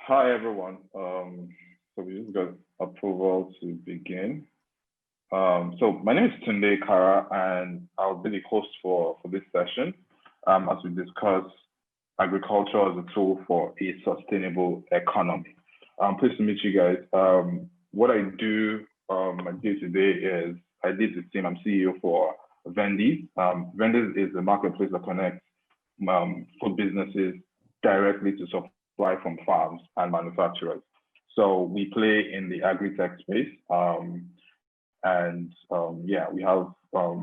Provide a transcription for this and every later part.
Hi, everyone. So we just got approval to begin. So my name is Tunde Kara, and I'll be the host for this session as we discuss agriculture as a tool for a sustainable economy. Pleased to meet you guys. What I do, my day-to-day is I lead the team. I'm CEO for Vendies. Vendies is a marketplace that connects food businesses directly to supply from farms and manufacturers. So we play in the agri-tech space. Yeah, we have a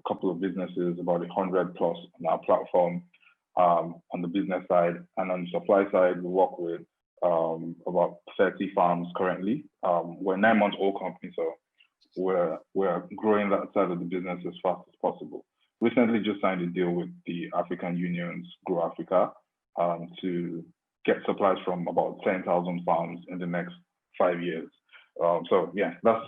couple of businesses, about 100 plus on our platform on the business side. And on the supply side, we work with about 30 farms currently. We're a 9-month-old company, so we're growing that side of the business as fast as possible. Recently just signed a deal with the African Union's Grow Africa to get supplies from about 10,000 farms in the next 5 years. So yeah, that's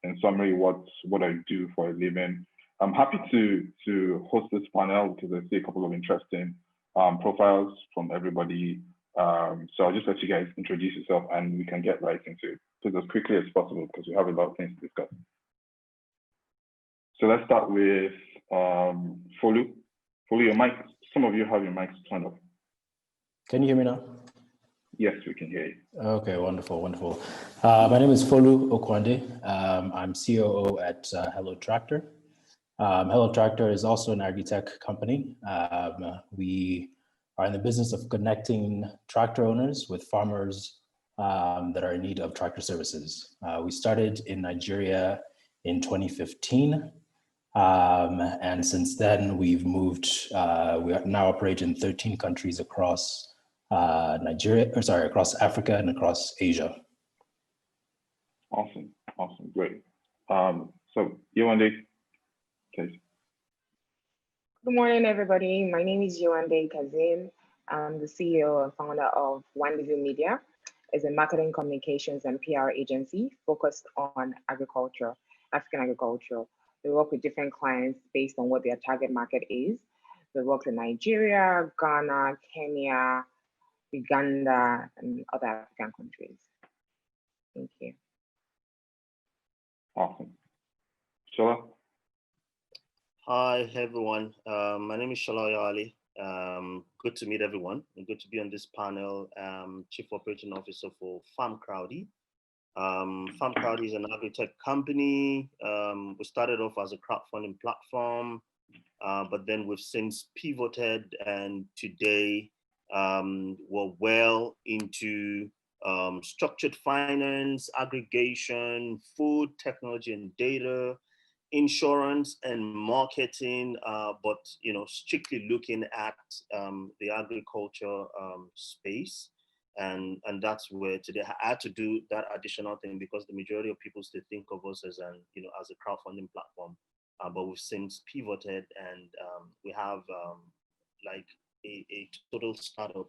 in summary what I do for a living. I'm happy to host this panel because I see a couple of interesting profiles from everybody. So I'll just let you guys introduce yourself and we can get right into it as quickly as possible because we have a lot of things to discuss. So let's start with Folu. Folu, your mic, some of you have your mics turned off. Can you hear me now? Yes, we can hear you. Okay, wonderful, wonderful. My name is Folu Okwande. I'm COO at Hello Tractor. Hello Tractor is also an agri-tech company. We are in the business of connecting tractor owners with farmers that are in need of tractor services. We started in Nigeria in 2015. And since then, we've moved, we now operate in 13 countries across across Africa and across Asia. Awesome, great. So Yewande, please. Good morning, everybody. My name is Yewande Kazim. I'm the CEO and founder of Wandiview Media. It's a marketing, communications, and PR agency focused on agriculture, African agriculture. We work with different clients based on what their target market is. We work in Nigeria, Ghana, Kenya, Uganda, and other African countries. Thank you. Awesome. Shola? Hi, everyone. My name is Shola Ali. Good to meet everyone and good to be on this panel. Chief Operating Officer for Farm Crowdy. Farm Crowdy is an agri-tech company. We started off as a crowdfunding platform, but then we've since pivoted, and today we're well into structured finance, aggregation, food, technology and data, insurance and marketing, but strictly looking at the agriculture space. And that's where today I had to do that additional thing because the majority of people still think of us as as a crowdfunding platform, but we've since pivoted and we have like a total startup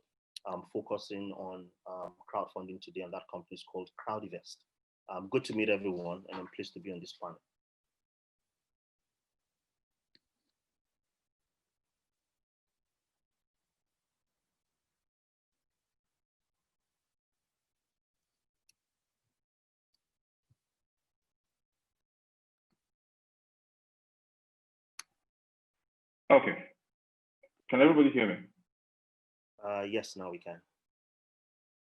focusing on crowdfunding today, and that company is called Crowdivest. Good to meet everyone, and I'm pleased to be on this panel. Okay. Can everybody hear me? Yes, now we can.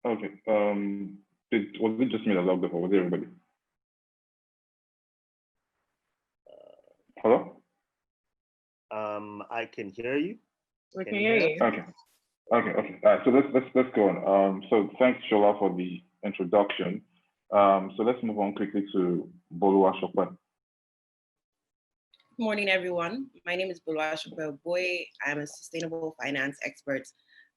Okay. Was it just me that logged off, or was it everybody? Hello? I can hear you. We can hear you. Okay. All right, so let's go on. So thanks, Shola, for the introduction. So let's move on quickly to Boluwashokwe. Good morning, everyone. My name is Boluwashokwe Boy. I'm a sustainable finance expert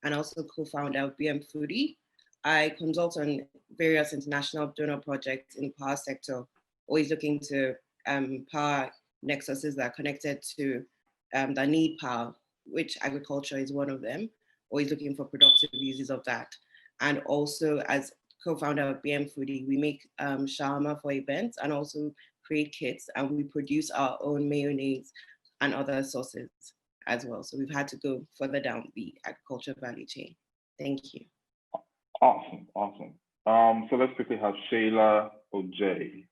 and also co-founder of BM Foodie. I consult on various international donor projects in the power sector, always looking to power nexuses that are connected to that need power, which agriculture is one of them, always looking for productive uses of that. And also as co-founder of BM Foodie, we make shawarma for events and also create kits, and we produce our own mayonnaise and other sauces as well. So we've had to go further down the agriculture value chain. Thank you. Awesome, awesome. So let's quickly have Shayla or Jay.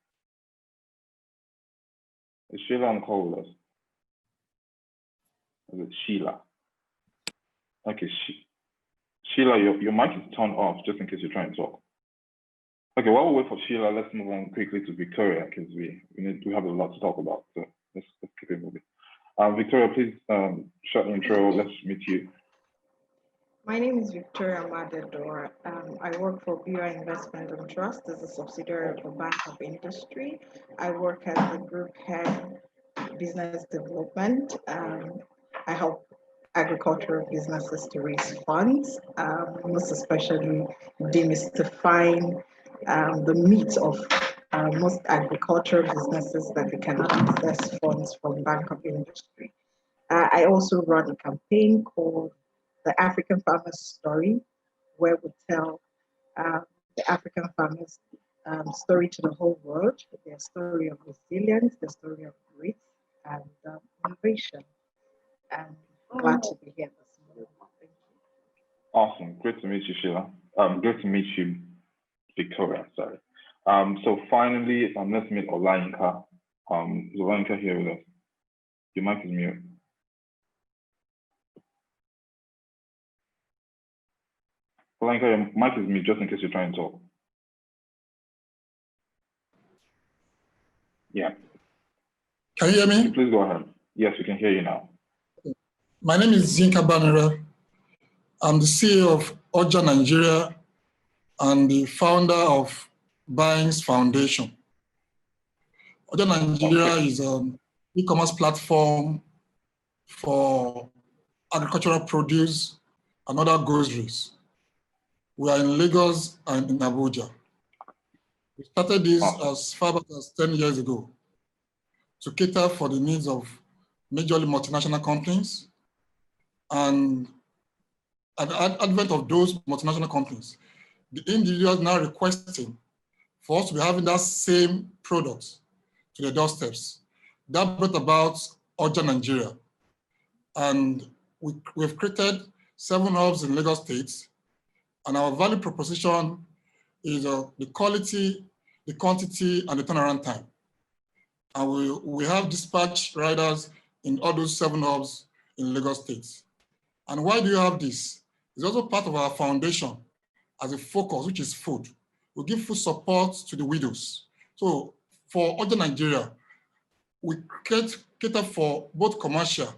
Is Sheila on the call with us? Is it Sheila? Okay, Sheila, your mic is turned off just in case you're trying to talk. Okay, while we wait for Sheila, let's move on quickly to Victoria because we have a lot to talk about. So let's keep it moving. Victoria, please short intro. Let's meet you. My name is Victoria Madedor. I work for BUI Investment and Trust as a subsidiary of the Bank of Industry. I work as the group head business development. I help agricultural businesses to raise funds, most especially demystifying the myth of most agricultural businesses that they cannot access funds from Bank of Industry. I also run a campaign called the African Farmer's Story, where we tell the African farmers' story to the whole world, their story of resilience, their story of grit, and innovation. I'm glad to be here this morning. Thank you. Awesome. Great to meet you, Sheila. Great to meet you, Victoria. Sorry. So finally, let's meet Olayinka. Is Olayinka here with us? Your mic is mute. Olayinka, your mic is mute just in case you're trying to talk. Yeah. Can you hear me? Please go ahead. Yes, we can hear you now. My name is Zinka Banera. I'm the CEO of Oja Nigeria and the founder of Binds Foundation. Oja Nigeria is an e-commerce platform for agricultural produce and other groceries. We are in Lagos and in Abuja. We started this as far back as 10 years ago to cater for the needs of majorly multinational companies. And at the advent of those multinational companies, the individuals now requesting for us to be having that same product to their doorsteps. That brought about Oja Nigeria. And we've created 7 hubs in Lagos State. And our value proposition is the quality, the quantity, and the turnaround time. And we have dispatch riders in all those 7 hubs in Lagos State. And why do you have this? It's also part of our foundation as a focus, which is food. We give food support to the widows. So for Oja Nigeria, we cater for both commercial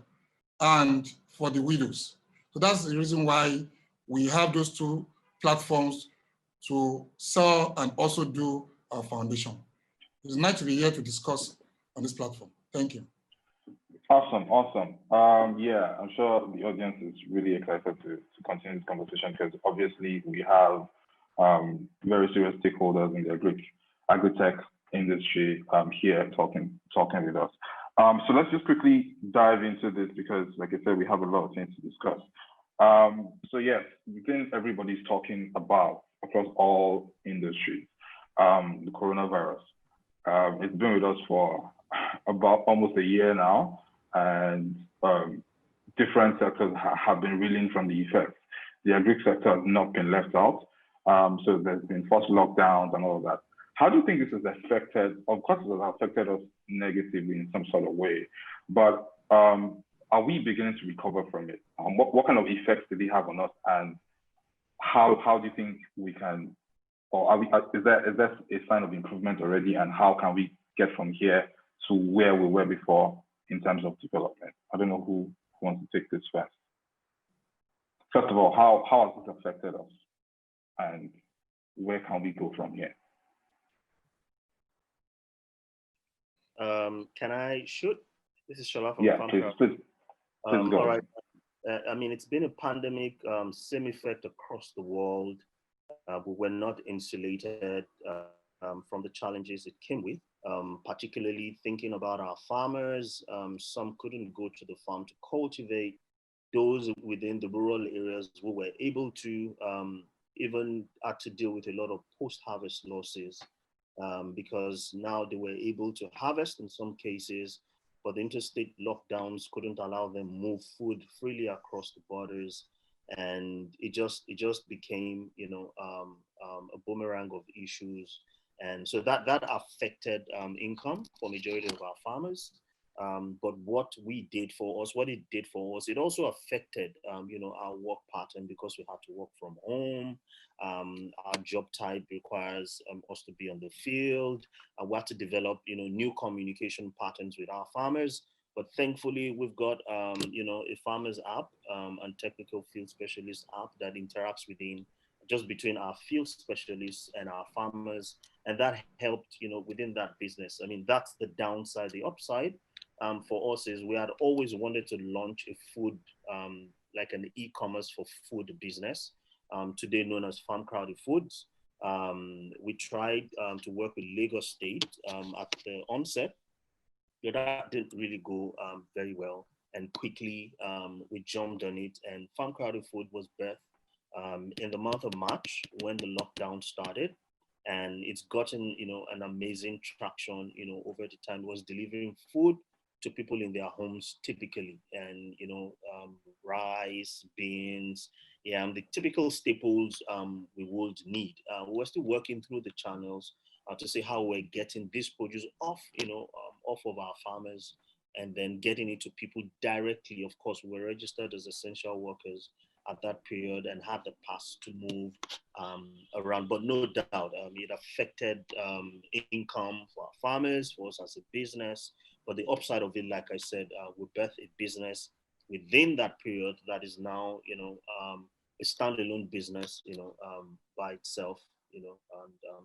and for the widows. So that's the reason why we have those 2 platforms to sell and also do our foundation. It's nice to be here to discuss on this platform. Thank you. Awesome, awesome. Yeah, I'm sure the audience is really excited to continue this conversation because obviously we have very serious stakeholders in the agri-tech industry here talking with us. So let's just quickly dive into this because, like I said, we have a lot of things to discuss. So yes, the thing everybody's talking about across all industries, the coronavirus. It's been with us for about almost a year now, and different sectors have been reeling from the effects. The agri sector has not been left out. So there's been forced lockdowns and all of that. How do you think this has affected, of course it has affected us negatively in some sort of way, but are we beginning to recover from it? What kind of effects did it have on us, and how do you think we can, or is there a sign of improvement already, and how can we get from here to where we were before in terms of development? I don't know who wants to take this first. First of all, how has this affected us, and where can we go from here? Can I shoot? This is Shola from please go. All right. I mean, it's been a pandemic, same effect across the world. We were not insulated from the challenges it came with, particularly thinking about our farmers. Some couldn't go to the farm to cultivate. Those within the rural areas who were able to even had to deal with a lot of post-harvest losses because now they were able to harvest in some cases, but the interstate lockdowns couldn't allow them move food freely across the borders. and it just became, a boomerang of issues, and so that affected income for majority of our farmers. But what it did for us, it also affected, our work pattern, because we had to work from home. Our job type requires us to be on the field. We had to develop, new communication patterns with our farmers. But thankfully, we've got, a farmers app and technical field specialist app that interacts just between our field specialists and our farmers, and that helped, within that business. I mean, that's the downside. The upside for us is we had always wanted to launch a food, like an e-commerce for food business, today known as Farm Crowdy Foods. We tried to work with Lagos State at the onset, but that didn't really go very well. And quickly, we jumped on it, and Farm Crowdy Food was birthed in the month of March when the lockdown started. And it's gotten, an amazing traction, over the time. It was delivering food to people in their homes typically, and rice, beans, yeah, the typical staples we would need. We're still working through the channels to see how we're getting this produce off, off of our farmers, and then getting it to people directly. Of course, we're registered as essential workers at that period and had the pass to move around. But no doubt, it affected income for our farmers, for us as a business. But the upside of it, like I said, we birthed a business within that period that is now, a standalone business, by itself, and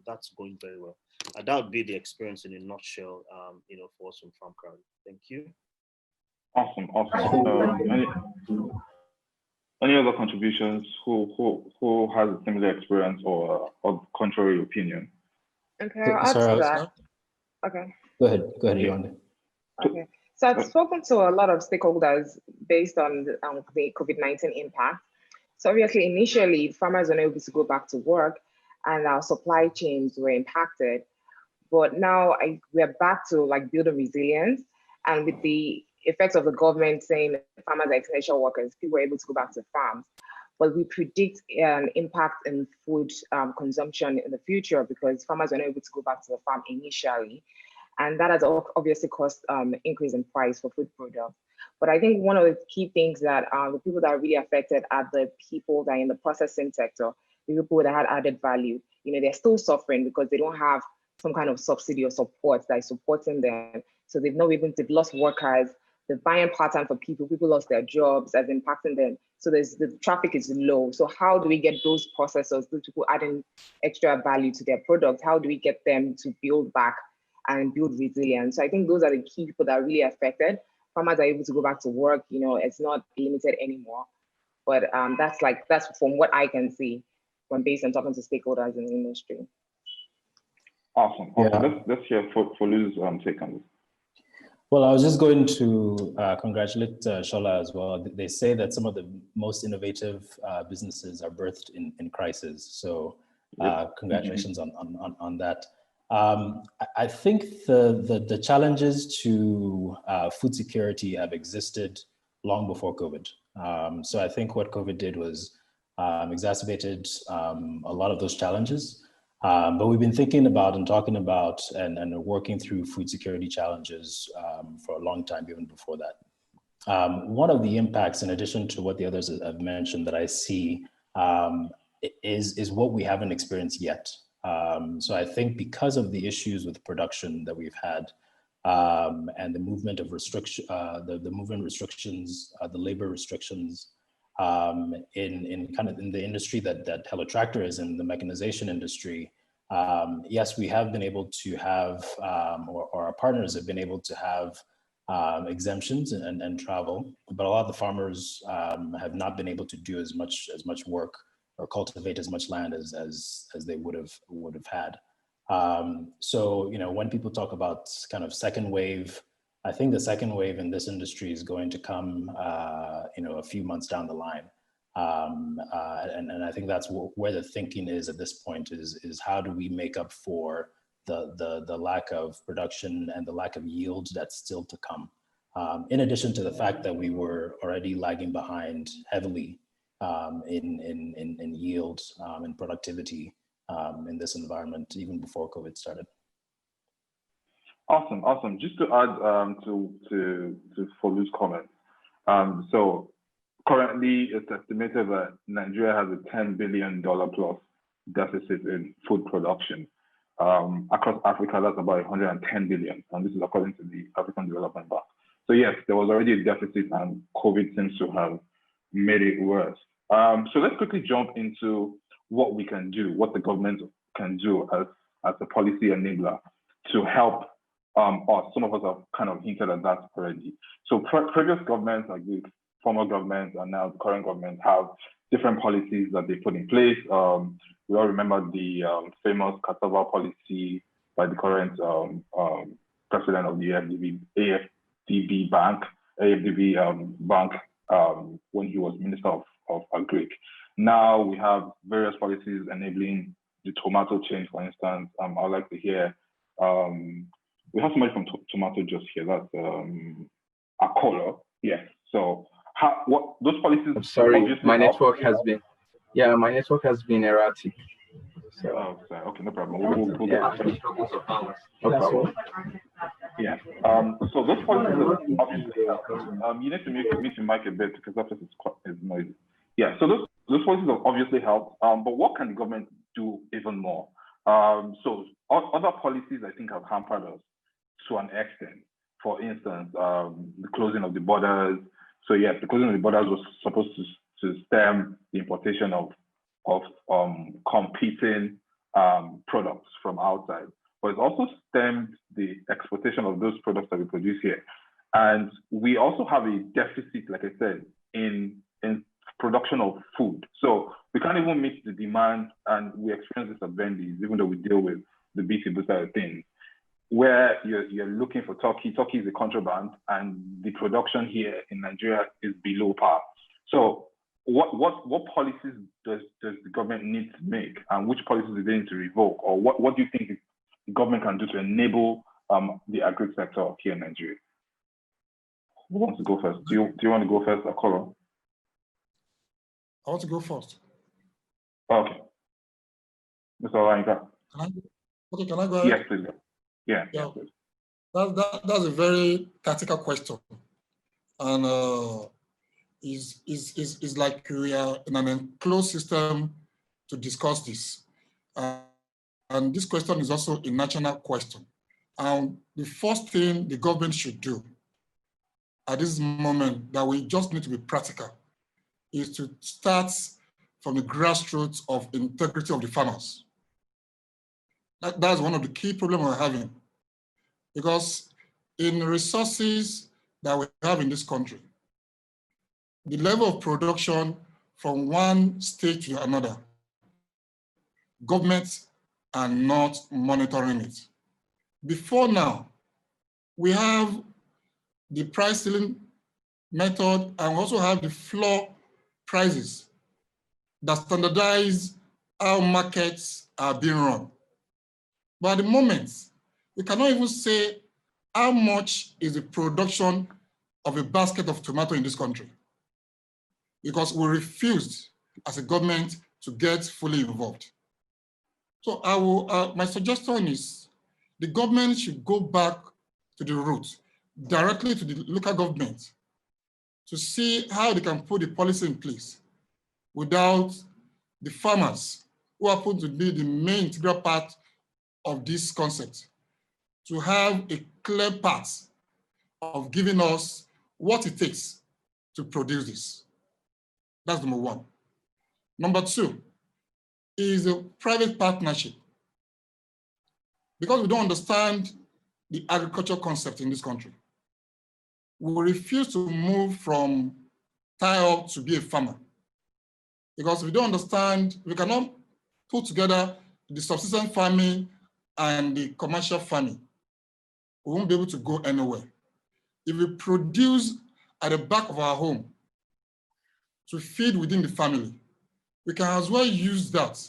that's going very well. That would be the experience in a nutshell, for us from Farm Crowdy. Thank you. Awesome. Any other contributions? Who has a similar experience or contrary opinion? Okay, I'll add to that. Okay. Go ahead, Yonde. Okay. So I've spoken to a lot of stakeholders based on the COVID-19 impact. So obviously, initially, farmers were unable to go back to work, and our supply chains were impacted. But now we are back to building resilience, and with the effects of the government saying farmers are essential workers, people were able to go back to farms. But we predict an impact in food consumption in the future because farmers were not able to go back to the farm initially. And that has obviously caused increase in price for food products. But I think one of the key things that the people that are really affected are the people that are in the processing sector, the people that had added value. They're still suffering because they don't have some kind of subsidy or support that is supporting them. So they've lost workers. The buying pattern for people lost their jobs as impacting them. So the traffic is low. So how do we get those processors, those people adding extra value to their products? How do we get them to build back and build resilience? So I think those are the key people that are really affected. Farmers are able to go back to work. It's not limited anymore. But that's from what I can see when based on talking to stakeholders in the industry. Awesome. Yeah. Let's hear Folu's take on this. Well, I was just going to congratulate Shola as well. They say that some of the most innovative businesses are birthed in crisis. So congratulations on that. I think the challenges to food security have existed long before COVID. So I think what COVID did was exacerbated a lot of those challenges. But we've been thinking about and talking about and working through food security challenges for a long time, even before that. One of the impacts, in addition to what the others have mentioned, that I see is what we haven't experienced yet. So I think because of the issues with production that we've had and the movement of the movement restrictions, the labor restrictions in the industry that Hello Tractor is in, the mechanization industry. Yes, we have been able to have, or our partners have been able to have exemptions and travel, but a lot of the farmers have not been able to do as much work or cultivate as much land as they would have had. So when people talk about kind of second wave, I think the second wave in this industry is going to come a few months down the line. And I think that's where the thinking is at this point is how do we make up for the lack of production and the lack of yield that's still to come. In addition to the fact that we were already lagging behind heavily in yield and productivity in this environment, even before COVID started. Awesome, awesome. Just to add to Folu's comment, so currently it's estimated that Nigeria has a $10 billion plus deficit in food production. Across Africa, that's about 110 billion, and this is according to the African Development Bank. So yes, there was already a deficit, and COVID seems to have made it worse. So let's quickly jump into what we can do, what the government can do as a policy enabler to help us. Some of us have kind of hinted at that already. So previous governments, like the former government and now the current government, have different policies that they put in place. We all remember the famous cassava policy by the current president of the AFDB Bank when he was Minister of Agric. Now we have various policies enabling the tomato change, for instance. I'd like to hear, we have somebody from Tomato just here, that's Akolo. Yes, so what those policies— I'm sorry, my network has been, my network has been erratic. So, oh, sorry. Okay, no problem. We'll get to no problem. Yeah. So those policies obviously help. You need to mute your mic a bit because that is noisy. Yeah. So those policies have obviously helped. But what can the government do even more? So other policies I think have hampered us to an extent. For instance, the closing of the borders. So yes, the closing of the borders was supposed to stem the importation of competing products from outside, but it also stemmed the exportation of those products that we produce here. And we also have a deficit, like I said, in production of food. So we can't even meet the demand, and we experience this at Bendy's, even though we deal with the B2B side of things, where you're looking for turkey. Turkey is a contraband, and the production here in Nigeria is below par. So what policies does the government need to make, and which policies do they need to revoke, or what do you think the government can do to enable the agri sector here in Nigeria? Who wants to go first? Do you want to go first, Akolo? I want to go first. Okay. Mr. Olayinka. Can I go ahead? Yes, please. Yeah. Please. That's a very tactical question, and is like we are in an enclosed system to discuss this. And this question is also a national question. The first thing the government should do at this moment, that we just need to be practical, is to start from the grassroots of integrity of the farmers. That's one of the key problems we're having, because in the resources that we have in this country, the level of production from one state to another, governments are not monitoring it. Before now, we have the price ceiling method, and we also have the floor prices that standardize how markets are being run. But at the moment, we cannot even say how much is the production of a basket of tomato in this country, because we refused as a government to get fully involved. So my suggestion is the government should go back to the roots, directly to the local government, to see how they can put the policy in place without the farmers, who happen to be the main integral part of this concept, to have a clear path of giving us what it takes to produce this. That's number one. Number two is a private partnership. Because we don't understand the agriculture concept in this country, we refuse to move from tie-up to be a farmer. Because we don't understand, we cannot put together the subsistence farming and the commercial farming. We won't be able to go anywhere. If we produce at the back of our home to feed within the family, we can as well use that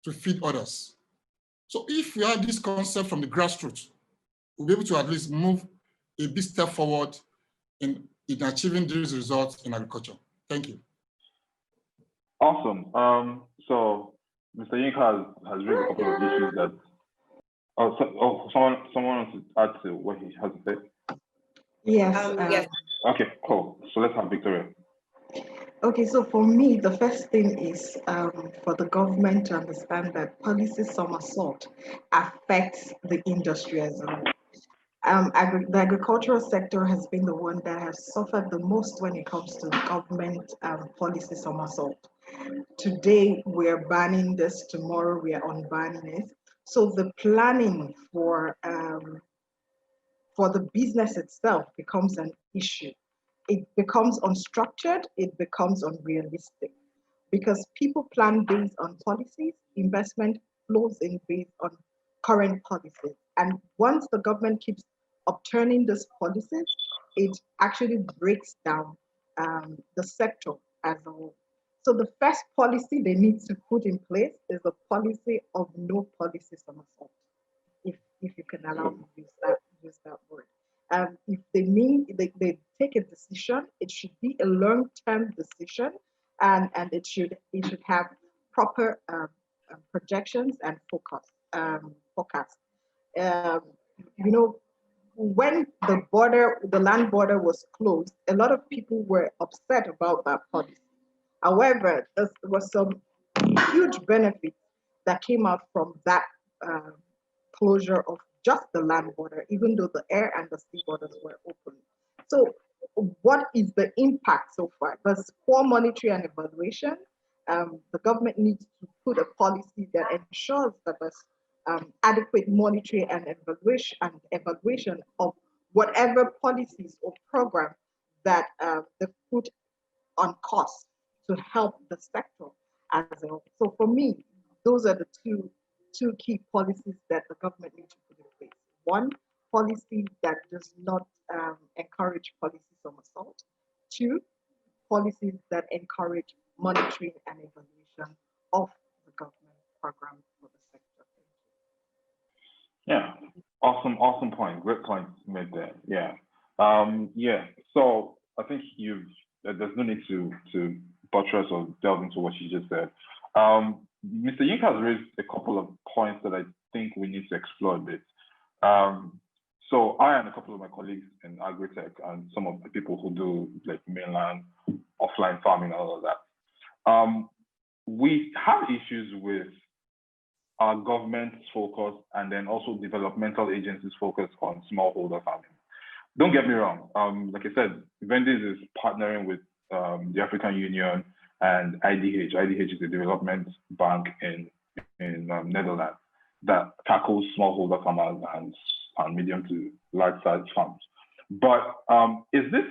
to feed others. So if we have this concept from the grassroots, we'll be able to at least move a big step forward in achieving these results in agriculture. Thank you. Awesome. So Mr. Yinka has raised a couple of issues that. Someone wants to add to what he has to say. Yes. Yes. Okay, cool. So let's have Victoria. Okay, so for me, the first thing is for the government to understand that policy somersault affects the industry as a whole. The agricultural sector has been the one that has suffered the most when it comes to government policy somersault. Today we're banning this, tomorrow we are unbanning it. So the planning for the business itself becomes an issue. It becomes unstructured, it becomes unrealistic because people plan based on policies, investment flows in based on current policies. And once the government keeps upturning these policies, it actually breaks down the sector as a whole. So the first policy they need to put in place is a policy of no policy somersault, if you can allow me to use that word. If they take a decision, it should be a long-term decision, and it should have proper projections and forecast. Um, you know, when the land border was closed, a lot of people were upset about that policy. However, there was some huge benefits that came out from that um, closure of just the land border, even though the air and the sea borders were open. So, what is the impact so far? There's poor monitoring and evaluation. The government needs to put a policy that ensures that there's adequate monitoring and evaluation of whatever policies or programs that they put on cost to help the sector as a whole. So for me, those are the two key policies that the government needs to put in place. One, policy that does not encourage policy somersault. Two, policies that encourage monitoring and evaluation of the government program for the sector. Yeah, awesome point. Great point made there. Yeah. Yeah. So I think there's no need to buttress or delve into what you just said. Mr. Yink has raised a couple of points that I think we need to explore a bit. So I and a couple of my colleagues in agri-tech and some of the people who do like mainland offline farming and all of that, we have issues with our government's focus and then also developmental agencies' focus on smallholder farming. Don't get me wrong. Like I said, Vendis is partnering with the African Union and IDH. IDH is a development bank in Netherlands that tackles smallholder farmers and medium to large-sized farms. But is this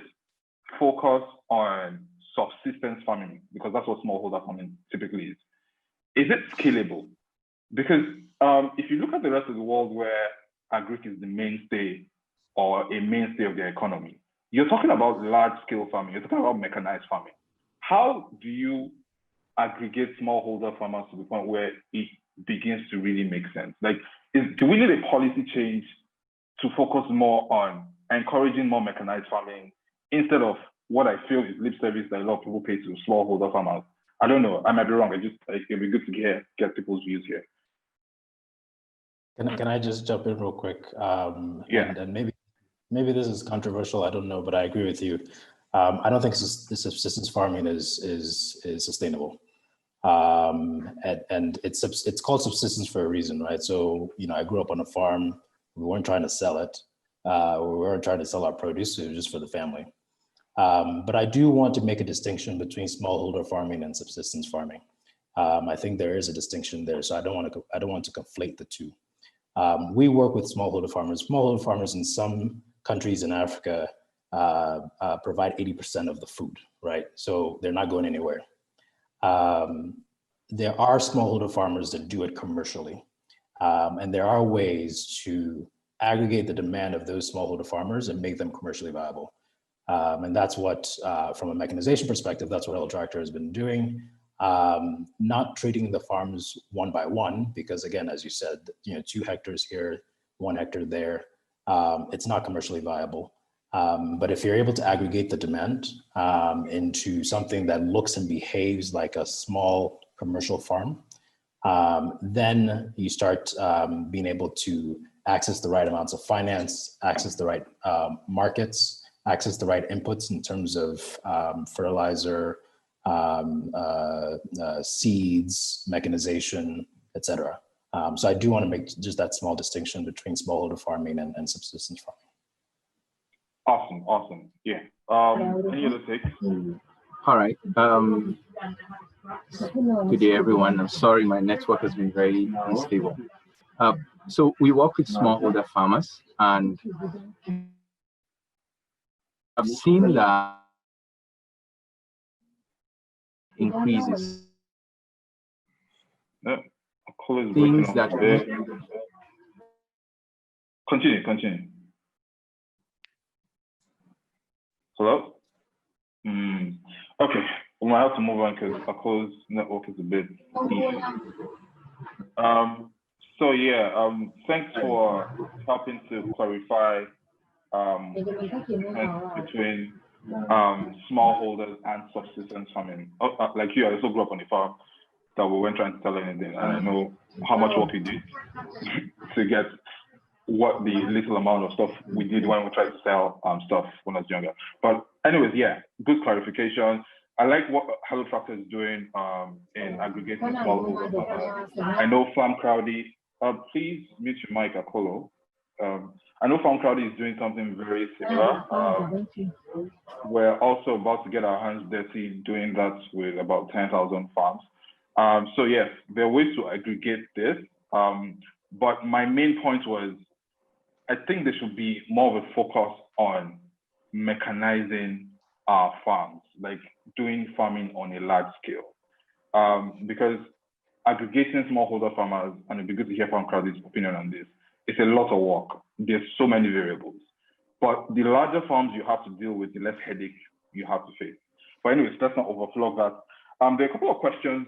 focus on subsistence farming, because that's what smallholder farming typically is it scalable? Because if you look at the rest of the world where agric is the mainstay or a mainstay of their economy, you're talking about large-scale farming, you're talking about mechanized farming. How do you aggregate smallholder farmers to the point where it begins to really make sense? Like, do we need a policy change to focus more on encouraging more mechanized farming instead of what I feel is lip service that a lot of people pay to smallholder farmers? I don't know. I might be wrong. It'd be good to get people's views here. Can I just jump in real quick? Yeah. And maybe this is controversial. I don't know, but I agree with you. I don't think subsistence farming is sustainable. And it's called subsistence for a reason, right? So I grew up on a farm. We weren't trying to sell it. We weren't trying to sell our produce. It was just for the family. But I do want to make a distinction between smallholder farming and subsistence farming. I think there is a distinction there, so I don't want to conflate the two. We work with smallholder farmers. Smallholder farmers in some countries in Africa provide 80% of the food, right? So they're not going anywhere. There are smallholder farmers that do it commercially, and there are ways to aggregate the demand of those smallholder farmers and make them commercially viable. And that's what, from a mechanization perspective, that's what Hello Tractor has been doing. Not treating the farms one by one, because again, as you said, 2 hectares here, 1 hectare there, it's not commercially viable. But if you're able to aggregate the demand into something that looks and behaves like a small commercial farm, then you start being able to access the right amounts of finance, access the right markets, access the right inputs in terms of fertilizer, seeds, mechanization, etc. So I do want to make just that small distinction between smallholder farming and subsistence farming. Awesome. Yeah. Any other takes? All right. Good day, everyone. I'm sorry, my network has been very unstable. So we work with smallholder farmers, and I've seen that increases Yeah. Call is things breaking up that a bit. Continue. Hello? Okay, we might have to move on because Ako's network is a bit iffy. So yeah, thanks for helping to clarify between smallholders and subsistence farming. Like you, I also grew up on a farm that we weren't trying to sell anything, and I know how much work we did to get what the little amount of stuff we did when we tried to sell stuff when I was younger. But anyways, yeah, good clarification. I like what Hello Tractor is doing in aggregating smallholder farmers. I know Farm Crowdy, please mute your mic, Akolo. I know Farm Crowdy is doing something very similar. We're also about to get our hands dirty doing that with about 10,000 farms. So yes, there are ways to aggregate this. But my main point was, I think there should be more of a focus on mechanizing our farms, like doing farming on a large scale. Because aggregating smallholder farmers, and it'd be good to hear Farm Crowdy's opinion on this, it's a lot of work. There's so many variables. But the larger farms you have to deal with, the less headache you have to face. But anyways, let's not overflow that. There are a couple of questions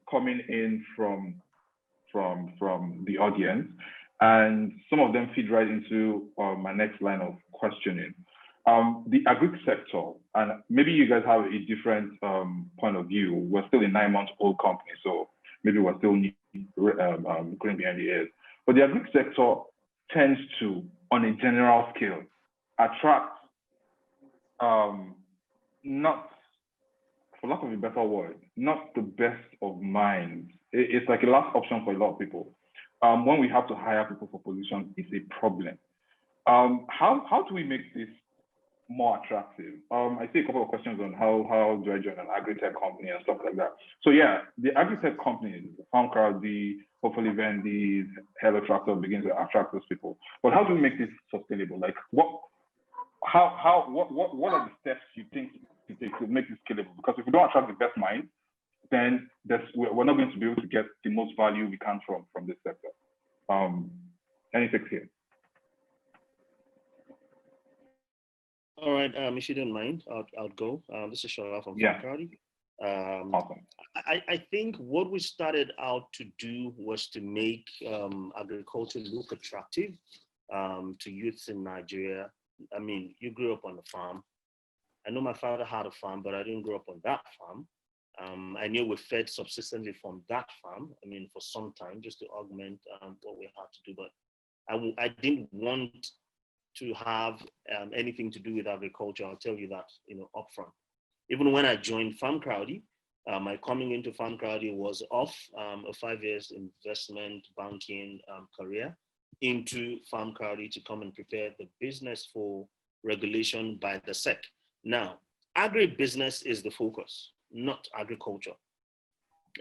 coming in from the audience, and some of them feed right into my next line of questioning. The agri sector, and maybe you guys have a different point of view. We're still a 9-month-old company, so maybe we're still green behind the ears. But the agri sector tends to, on a general scale, attract not, for lack of a better word, not the best of minds. It's like a last option for a lot of people. When we have to hire people for positions, it's a problem. How do we make this more attractive? I see a couple of questions on how do I join an agri-tech company and stuff like that. So yeah, the agri-tech companies, Farm Crowdy, hopefully Vendy's, Hello Tractor begins to attract those people. But how do we make this sustainable? Like what are the steps you think to take to make this scalable? Because if we don't attract the best minds, then we're not going to be able to get the most value we can from this sector. Any takes here? All right, if you don't mind, I'll go. This is Shola from Farm Crowdy. Awesome. I think what we started out to do was to make agriculture look attractive to youths in Nigeria. I mean, you grew up on a farm. I know my father had a farm, but I didn't grow up on that farm. I knew we fed subsistently from that farm, I mean, for some time, just to augment what we had to do. But I didn't want to have anything to do with agriculture. I'll tell you that, upfront. Even when I joined Farm Crowdy, my coming into Farm Crowdy was off a 5 years investment banking career into Farm Crowdy to come and prepare the business for regulation by the SEC. Now, agribusiness is the focus, not agriculture.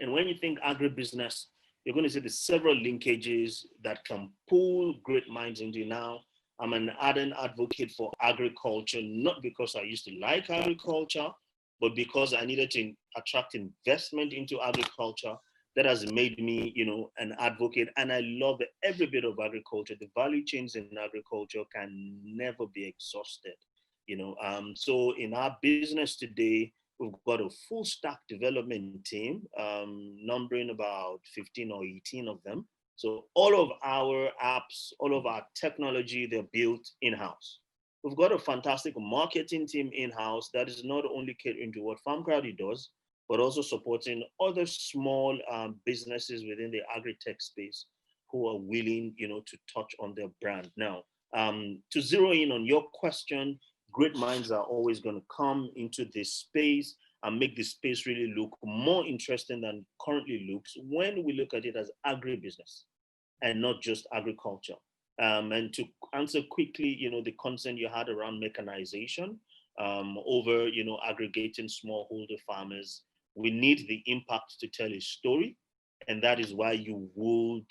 And when you think agribusiness, you're going to see the several linkages that can pull great minds into. Now, I'm an ardent advocate for agriculture, not because I used to like agriculture, but because I needed to attract investment into agriculture. That has made me, an advocate, and I love every bit of agriculture. The value chains in agriculture can never be exhausted, So in our business today, we've got a full stack development team, numbering about 15 or 18 of them. So all of our apps, all of our technology, they're built in-house. We've got a fantastic marketing team in-house that is not only catering to what FarmCrowdy does, but also supporting other small businesses within the agri-tech space who are willing, to touch on their brand. Now, to zero in on your question, great minds are always going to come into this space and make this space really look more interesting than it currently looks when we look at it as agribusiness and not just agriculture. And to answer quickly, the concern you had around mechanization over, aggregating smallholder farmers, we need the impact to tell a story. And that is why you would,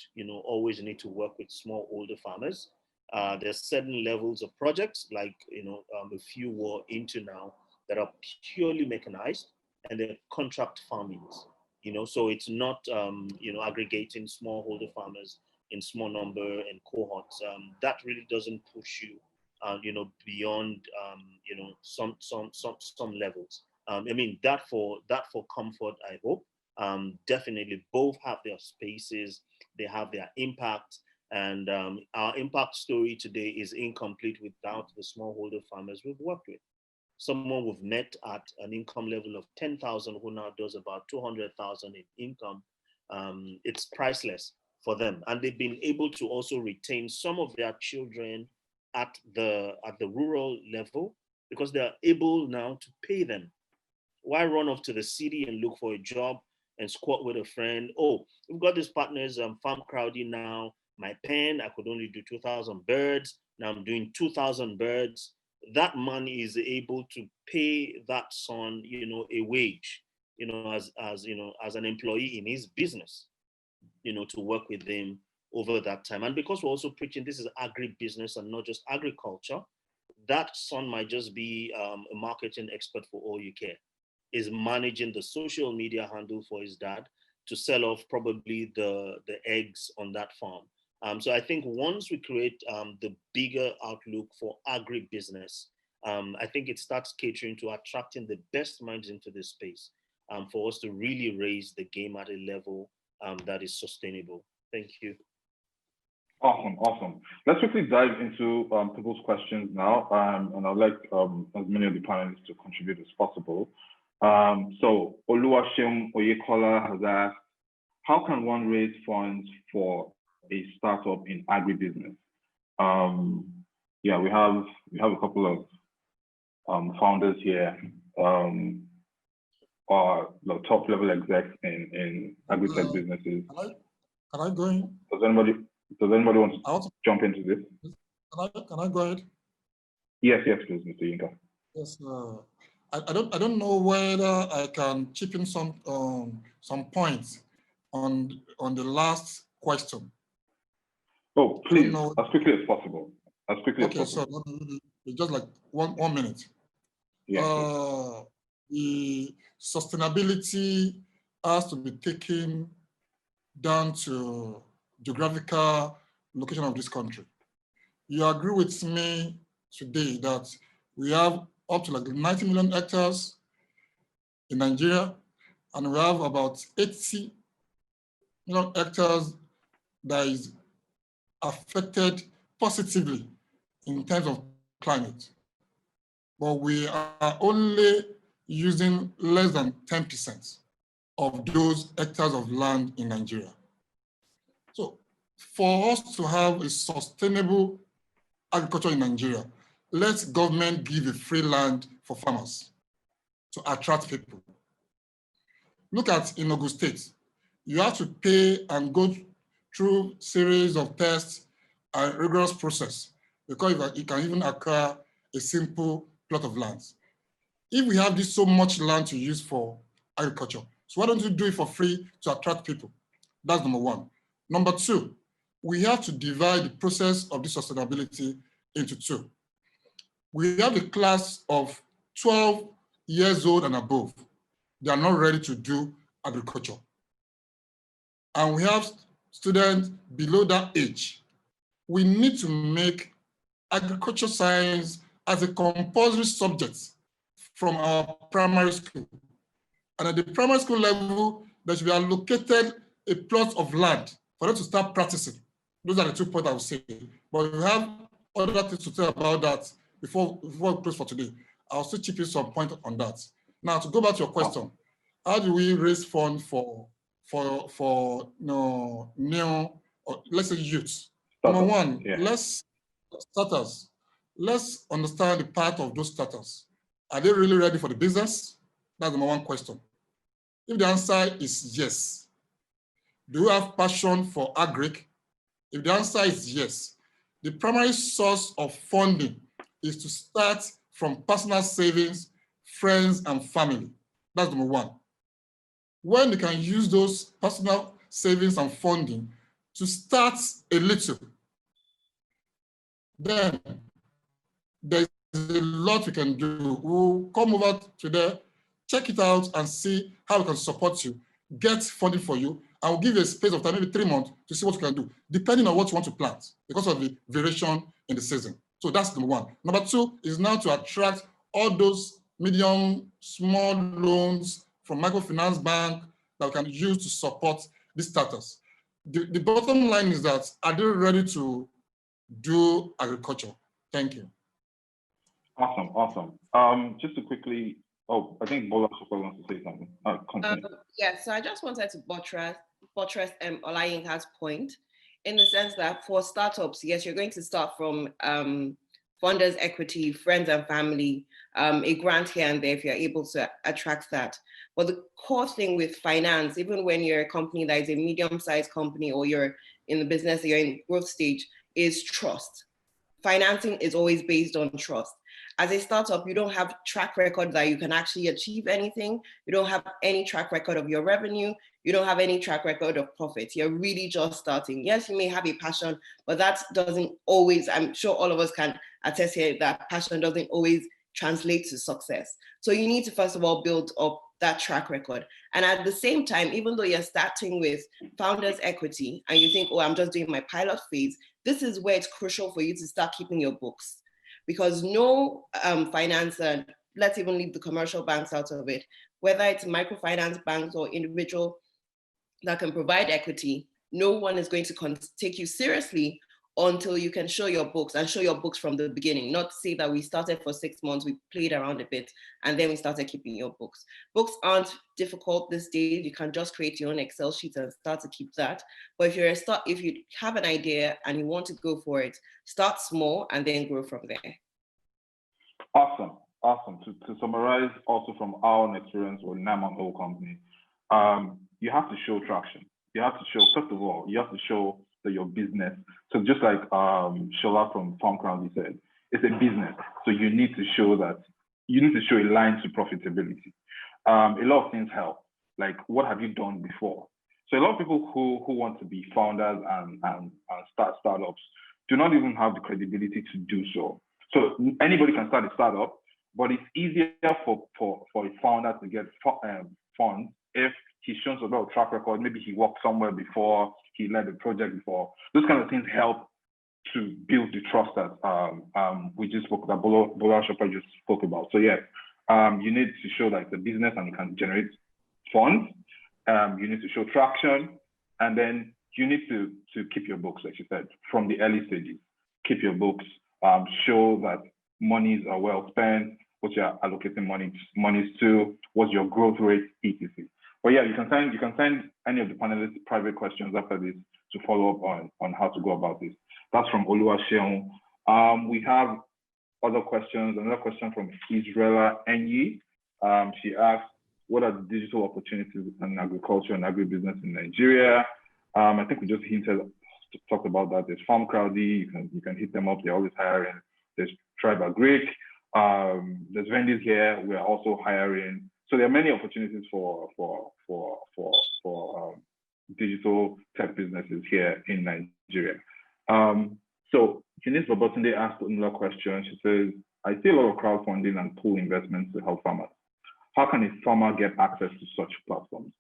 always need to work with smallholder farmers. There's certain levels of projects, like, a few we're into now, that are purely mechanized, and they're contract farmings. So it's not, aggregating smallholder farmers in small number and cohorts. That really doesn't push you, beyond, some levels. That for comfort, I hope. Definitely both have their spaces, they have their impact, and our impact story today is incomplete without the smallholder farmers we've worked with. Someone we've met at an income level of 10,000 who now does about 200,000 in income. It's priceless for them, and they've been able to also retain some of their children at the rural level because they're able now to pay them. Why run off to the city and look for a job and squat with a friend? Oh, we've got these partners, FarmCrowdy now. My pen, I could only do 2,000 birds. Now I'm doing 2,000 birds. That money is able to pay that son, a wage, as an employee in his business, to work with them over that time. And because we're also preaching this is agribusiness and not just agriculture, that son might just be a marketing expert for all you care, is managing the social media handle for his dad to sell off probably the eggs on that farm. So I think once we create the bigger outlook for agribusiness, I think it starts catering to attracting the best minds into this space for us to really raise the game at a level that is sustainable. Thank you. Awesome. Let's quickly dive into people's questions now, and I'd like as many of the panelists to contribute as possible. So Oluwashim Oyekola has asked, how can one raise funds for a startup in agribusiness? Yeah, we have a couple of founders here, or the top level execs in agri-tech businesses. Can I go in? Does anybody want to jump into this? Can I go ahead? Yes, please, Mr. Yinka. Yes, I don't know whether I can chip in some points on the last question. Oh, please, as quickly as possible. Okay, so just like one minute. Yeah. The sustainability has to be taken down to geographical location of this country. You agree with me today that we have up to like 90 million hectares in Nigeria, and we have about 80 million hectares that is affected positively in terms of climate. But we are only using less than 10% of those hectares of land in Nigeria. So for us to have a sustainable agriculture in Nigeria, let government give a free land for farmers to attract people. Look at Enugu State. You have to pay and go through series of tests and rigorous process because you can even acquire a simple plot of land. If we have this so much land to use for agriculture, so why don't you do it for free to attract people? That's number one. Number two, we have to divide the process of this sustainability into two. We have a class of 12 years old and above. They are not ready to do agriculture. And we have students below that age. We need to make agriculture science as a compulsory subject from our primary school. And at the primary school level, there should be allocated a plot of land for them to start practicing. Those are the 2 points I would say. But we have other things to say about that before we close for today, I'll still chip in some point on that. Now, to go back to your question, how do we raise funds for new, or let's say youth? Number one, starters. Let's understand the part of those starters. Are they really ready for the business? That's number one question. If the answer is yes, do you have passion for agric? If the answer is yes, the primary source of funding is to start from personal savings, friends, and family. That's number one. When you can use those personal savings and funding to start a little, then there's a lot we can do. We'll come over today, check it out, and see how we can support you, get funding for you, and we'll give you a space of time, maybe 3 months, to see what you can do, depending on what you want to plant, because of the variation in the season. So that's number one. Number two is now to attract all those medium, small loans from microfinance bank that we can use to support these starters. The bottom line is that, are they ready to do agriculture? Thank you. Awesome. Just to quickly, I think Bola wants to say something. Yeah, so I just wanted to buttress Olayinka's point, in the sense that for startups, yes, you're going to start from funders' equity, friends and family, a grant here and there if you're able to attract that. But the core thing with finance, even when you're a company that is a medium-sized company or you're in the business, you're in growth stage, is trust. Financing is always based on trust. As a startup, you don't have track record that you can actually achieve anything. You don't have any track record of your revenue. You don't have any track record of profits. You're really just starting. Yes, you may have a passion, but that doesn't always, I'm sure all of us can attest here, that passion doesn't always translate to success. So you need to, first of all, build up that track record. And at the same time, even though you're starting with founders' equity and you think, oh, I'm just doing my pilot phase, this is where it's crucial for you to start keeping your books. Because no financer, let's even leave the commercial banks out of it, whether it's microfinance banks or individual that can provide equity, no one is going to take you seriously until you can show your books, and show your books from the beginning. Not to say that we started for 6 months, we played around a bit, and then we started keeping your books. Books aren't difficult these days. You can just create your own Excel sheet and start to keep that. But if you have an idea and you want to go for it, start small and then grow from there. Awesome. To summarize, also from our own experience with Naman Whole Company, you have to show traction. You have to show, first of all, you have to show that your business. So just like Shola from Farm Crowd said, it's a business. So you need to show that, you need to show a line to profitability. A lot of things help. Like, what have you done before? So a lot of people who want to be founders and start startups do not even have the credibility to do so. So anybody can start a startup, but it's easier for a founder to get funds if he's shown some sort of track record. Maybe he worked somewhere before, he led a project before. Those kind of things help to build the trust that we just spoke about, Bola Shopper just spoke about. So yeah, you need to show that it's a business and you can generate funds. You need to show traction, and then you need to keep your books, like you said, from the early stages. Keep your books, show that monies are well spent, what you're allocating monies to, what's your growth rate, etc. But yeah, you can send any of the panelists private questions after this to follow up on how to go about this. That's from Oluwaseun. We have other questions. Another question from Israela Enyi. She asked, what are the digital opportunities in agriculture and agribusiness in Nigeria? I think we just talked about that. There's Farm Crowdy, you can hit them up, they're always hiring. There's Tribe Agric, there's vendors here, we're also hiring. So there are many opportunities for digital tech businesses here in Nigeria. So Eunice Robotunde asked another question. She says, I see a lot of crowdfunding and pool investments to help farmers. How can a farmer get access to such platforms?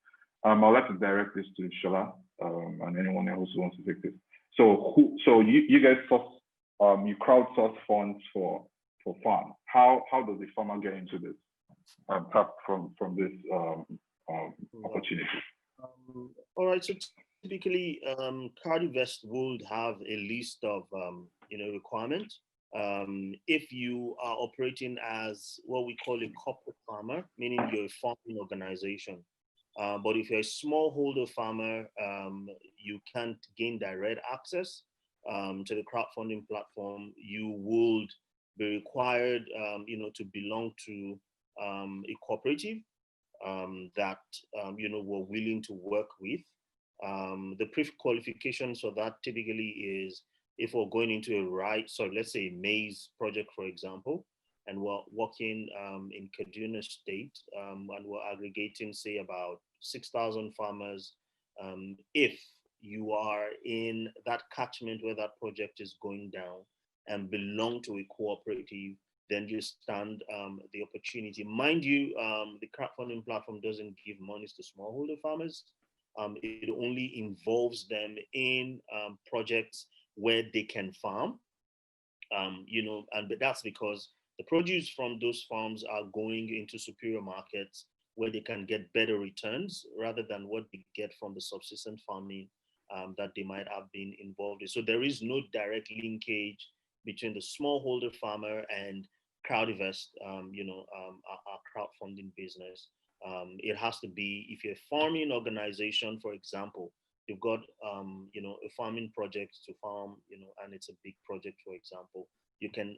I'd like to direct this to Shola and anyone else who wants to take this. So you guys you crowdsource funds for farm. How does the farmer get into this? Tap from this opportunity. All right. So typically, CrowdInvest would have a list of requirements If you are operating as what we call a corporate farmer, meaning you're a farming organization, but if you're a smallholder farmer, you can't gain direct access to the crowdfunding platform. You would be required, to belong to a cooperative that we're willing to work with. The pre-qualifications for that typically is if we're going into let's say a maize project, for example, and we're working in Kaduna State, and we're aggregating, say, about 6,000 farmers. If you are in that catchment where that project is going down and belong to a cooperative, then you stand the opportunity. Mind you, the crowdfunding platform doesn't give monies to smallholder farmers. It only involves them in projects where they can farm, but that's because the produce from those farms are going into superior markets where they can get better returns rather than what they get from the subsistence farming that they might have been involved in. So there is no direct linkage between the smallholder farmer and CrowdInvest, our crowdfunding business. It has to be, if you're a farming organization, for example, you've got, a farming project to farm, and it's a big project, for example, you can,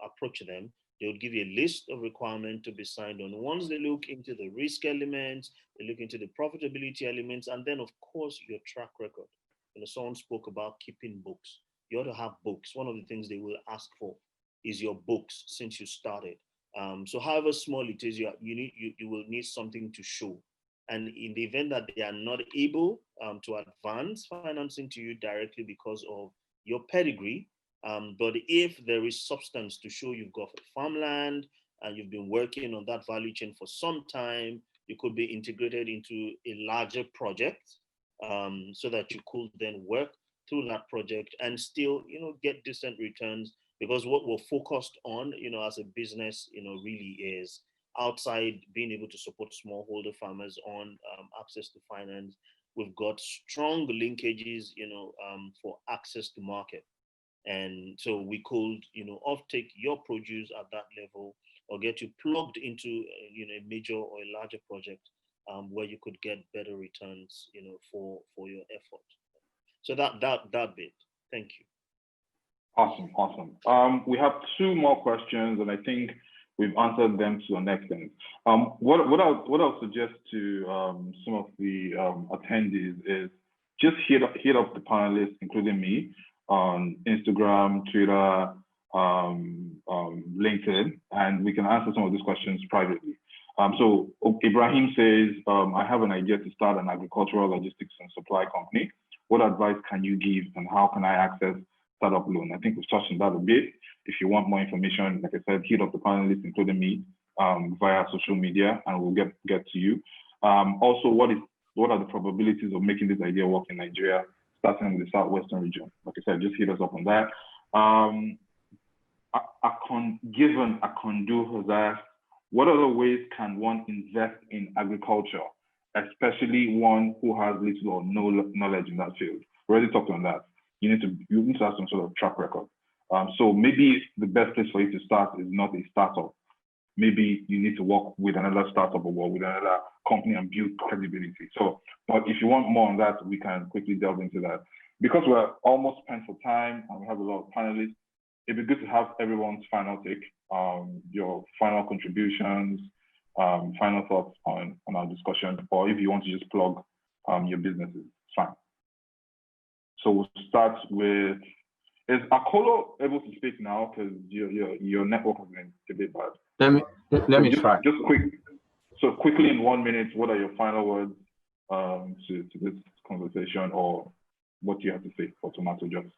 approach them. They would give you a list of requirements to be signed on. Once they look into the risk elements, they look into the profitability elements, and then, of course, your track record. Someone spoke about keeping books. You ought to have books. One of the things they will ask for is your books since you started. So however small it is, you will need something to show. And in the event that they are not able to advance financing to you directly because of your pedigree, but if there is substance to show you've got farmland and you've been working on that value chain for some time, you could be integrated into a larger project so that you could then work through that project and still, get decent returns. Because what we're focused on, as a business, really is outside being able to support smallholder farmers on access to finance. We've got strong linkages, for access to market. And so we could, offtake your produce at that level or get you plugged into, a major or a larger project where you could get better returns, for your effort. So that bit. Thank you. Awesome. We have two more questions, and I think we've answered them to an extent. What I'll suggest to some of the attendees is just hit up the panelists, including me, on Instagram, Twitter, LinkedIn, and we can answer some of these questions privately. So Ibrahim says, I have an idea to start an agricultural logistics and supply company. What advice can you give, and how can I access startup loan? I think we've touched on that a bit. If you want more information, like I said, hit up the panelists, including me, via social media, and we'll get to you. Also, what are the probabilities of making this idea work in Nigeria, starting in the southwestern region? Like I said, just hit us up on that. Given Akondu has asked, what other ways can one invest in agriculture, especially one who has little or no knowledge in that field? We already talked on that. You need to have some sort of track record. So maybe the best place for you to start is not a startup. Maybe you need to work with another startup or work with another company and build credibility. So, but if you want more on that, we can quickly delve into that. Because we're almost spent for time and we have a lot of panelists, it'd be good to have everyone's final take, your final contributions, final thoughts on our discussion, or if you want to just plug your businesses, it's fine. So we'll start with, is Akolo able to speak now? Because your network has been a bit bad. Let me try. So quickly in 1 minute, what are your final words to this conversation, or what do you have to say for Tomato Juice?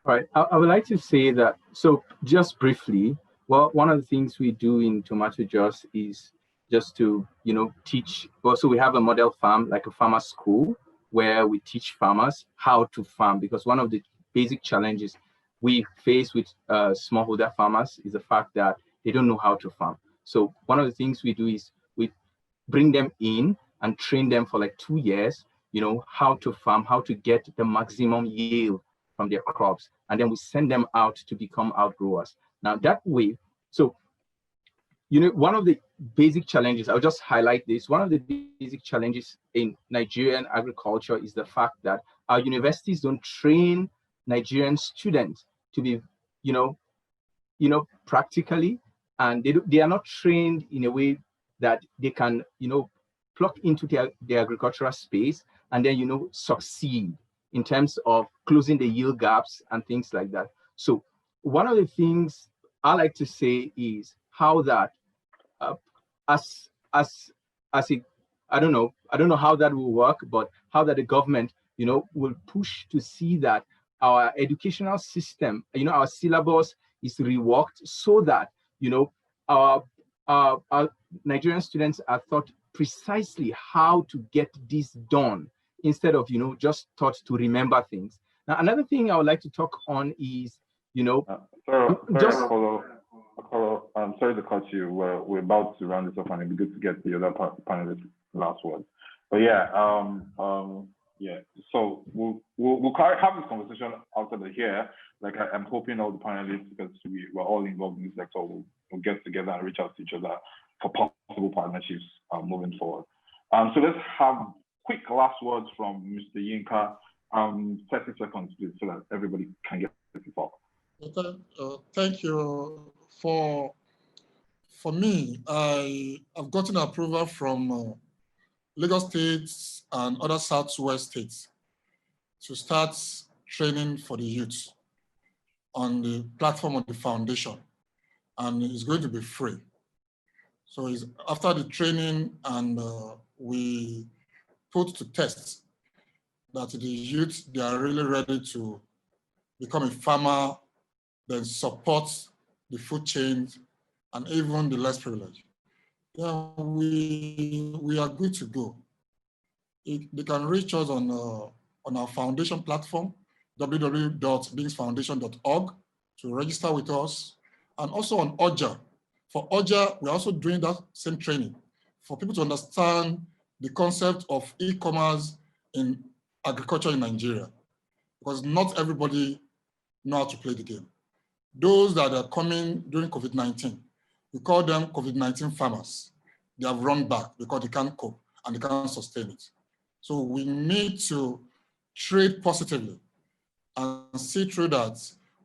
All right, I would like to say that, so just briefly, well, one of the things we do in Tomato Juice is just to, teach. Well, so we have a model farm, like a farmer school, where we teach farmers how to farm, because one of the basic challenges we face with smallholder farmers is the fact that they don't know how to farm. So one of the things we do is we bring them in and train them for like 2 years, how to farm, how to get the maximum yield from their crops, and then we send them out to become outgrowers. Now that way, so one of the basic challenges, I'll just highlight this, one of the basic challenges in Nigerian agriculture is the fact that our universities don't train Nigerian students to be, practically, and they are not trained in a way that they can, plug into the agricultural space and then, succeed in terms of closing the yield gaps and things like that. So one of the things I like to say is how that as a I don't know how that will work, but how that the government will push to see that our educational system, our syllabus is reworked so that our Nigerian students are taught precisely how to get this done instead of just taught to remember things. Now another thing I would like to talk on is I'm sorry to cut you. We're about to round this off, and it'd be good to get the other panelists' last word. But yeah, yeah. So we'll have this conversation after the here. Like I'm hoping all the panelists, because we're all involved in this sector, will get together and reach out to each other for possible partnerships moving forward. So let's have quick last words from Mr. Yinka. 30 seconds, please, so that everybody can get to talk. Thank you. For me, I've gotten approval from Lagos State and other Southwest states to start training for the youth on the platform of the foundation, and it's going to be free. So it's after the training, and we put to test that the youth, they are really ready to become a farmer, then support the food chains and even the less privileged. Yeah, we are good to go. They can reach us on our foundation platform, www.beansfoundation.org, to register with us, and also on OJA. For OJA, we're also doing that same training for people to understand the concept of e-commerce in agriculture in Nigeria, because not everybody know how to play the game. Those that are coming during COVID-19, we call them COVID-19 farmers. They have run back because they can't cope and they can't sustain it. So we need to trade positively and see through that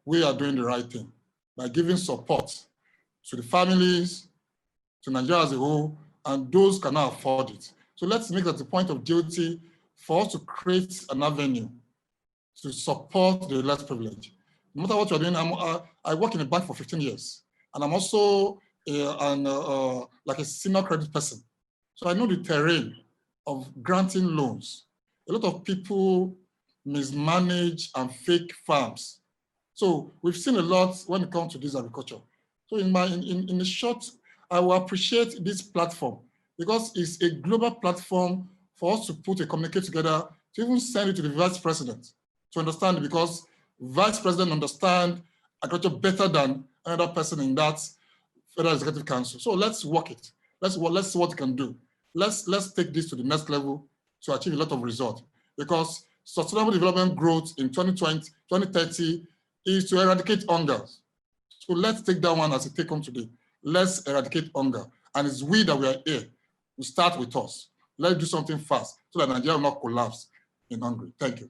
we are doing the right thing by giving support to the families, to Nigeria as a whole, and those cannot afford it. So let's make that a point of duty for us to create an avenue to support the less privileged. No matter what you're doing, I work in a bank for 15 years, and I'm also like a senior credit person. So I know the terrain of granting loans. A lot of people mismanage and fake farms. So we've seen a lot when it comes to this agriculture. So in the short, I will appreciate this platform because it's a global platform for us to put a communique together, to even send it to the vice president to understand it, because vice president understand agriculture better than another person in that Federal Executive Council. So let's work it. Let's see what we can do. Let's take this to the next level to achieve a lot of results, because sustainable development growth in 2030 is to eradicate hunger. So let's take that one as a take home today. Let's eradicate hunger. And it's we that we are here. We start with us. Let's do something fast so that Nigeria will not collapse in hunger. Thank you.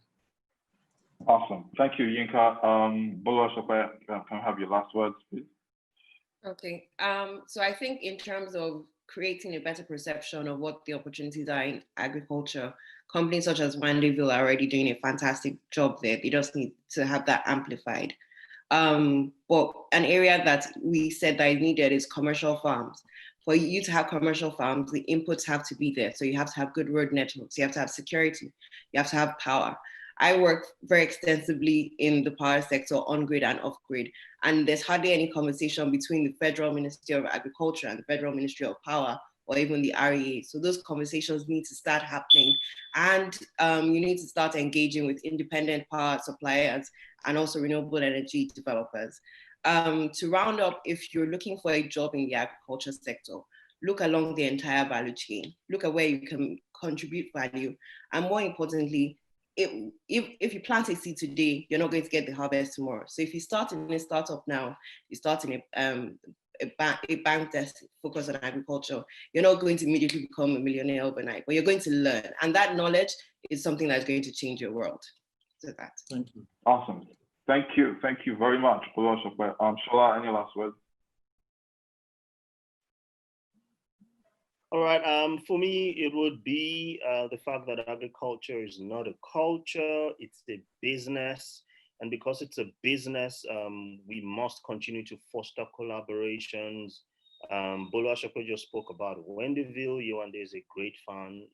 Awesome. Thank you, Yinka. Bolo Shokwe, can I have your last words, please? Okay. So I think in terms of creating a better perception of what the opportunities are in agriculture, companies such as Wandeville are already doing a fantastic job there. They just need to have that amplified. But an area that we said that is needed is commercial farms. For you to have commercial farms, the inputs have to be there. So you have to have good road networks, you have to have security, you have to have power. I work very extensively in the power sector, on grid and off grid, and there's hardly any conversation between the Federal Ministry of Agriculture and the Federal Ministry of Power, or even the REA. So those conversations need to start happening, and you need to start engaging with independent power suppliers and also renewable energy developers. To round up, if you're looking for a job in the agriculture sector, look along the entire value chain, look at where you can contribute value, and more importantly, if you plant a seed today, you're not going to get the harvest tomorrow. So if you start in a startup now, you start in a bank that's focused on agriculture, you're not going to immediately become a millionaire overnight, but you're going to learn. And that knowledge is something that's going to change your world. So that. Thank you. Awesome. Thank you. Thank you very much. Shola, any last words? All right. For me, it would be the fact that agriculture is not a culture, it's a business. And because it's a business, we must continue to foster collaborations. Bolu Ashokwe just spoke about Wendyville. Yewande is a great fan,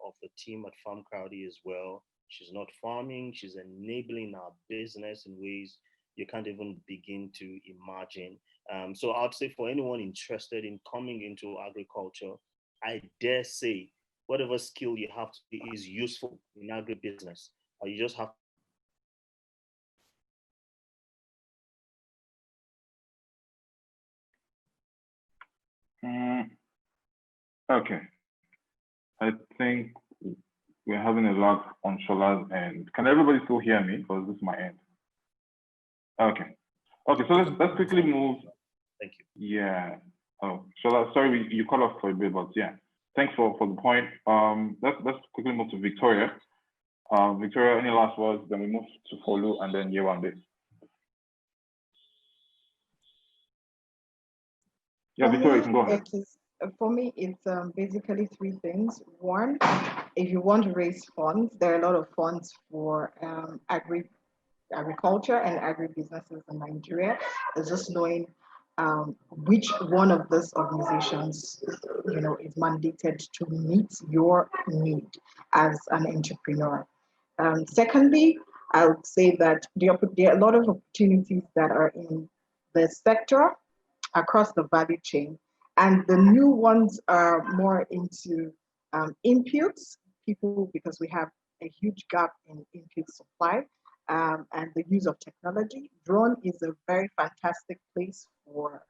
of the team at Farm Crowdy as well. She's not farming, she's enabling our business in ways you can't even begin to imagine. So I'd say for anyone interested in coming into agriculture, I dare say whatever skill you have to is useful in agribusiness. You just have Okay. I think we're having a lag on Shola's end. Can everybody still hear me? Because this is my end. Okay. Okay, so let's quickly move. Thank you. Yeah. Oh, Shola, sorry, you cut off for a bit, but yeah. Thanks for the point. Let's quickly move to Victoria. Victoria, any last words? Then we move to Folu and then Yewande. Yeah, Victoria, you can go ahead. For me, it's basically three things. One, if you want to raise funds, there are a lot of funds for agriculture and agribusinesses in Nigeria. It's just knowing which one of these organizations, is mandated to meet your need as an entrepreneur. Secondly, I would say that there are a lot of opportunities that are in the sector across the value chain. And the new ones are more into inputs, because we have a huge gap in input supply and the use of technology. Drone is a very fantastic place for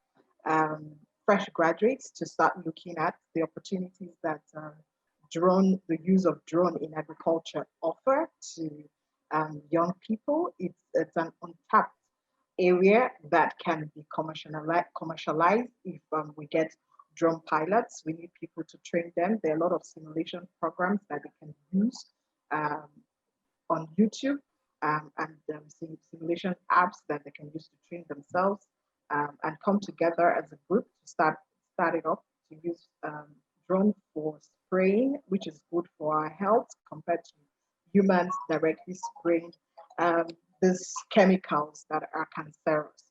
fresh graduates to start looking at the opportunities that the use of drone in agriculture offer to young people. It's an untapped area that can be commercialized if we get drone pilots. We need people to train them. There are a lot of simulation programs that they can use on YouTube and simulation apps that they can use to train themselves and come together as a group to start it up to use drone for spraying, which is good for our health compared to humans directly spraying these chemicals that are cancerous.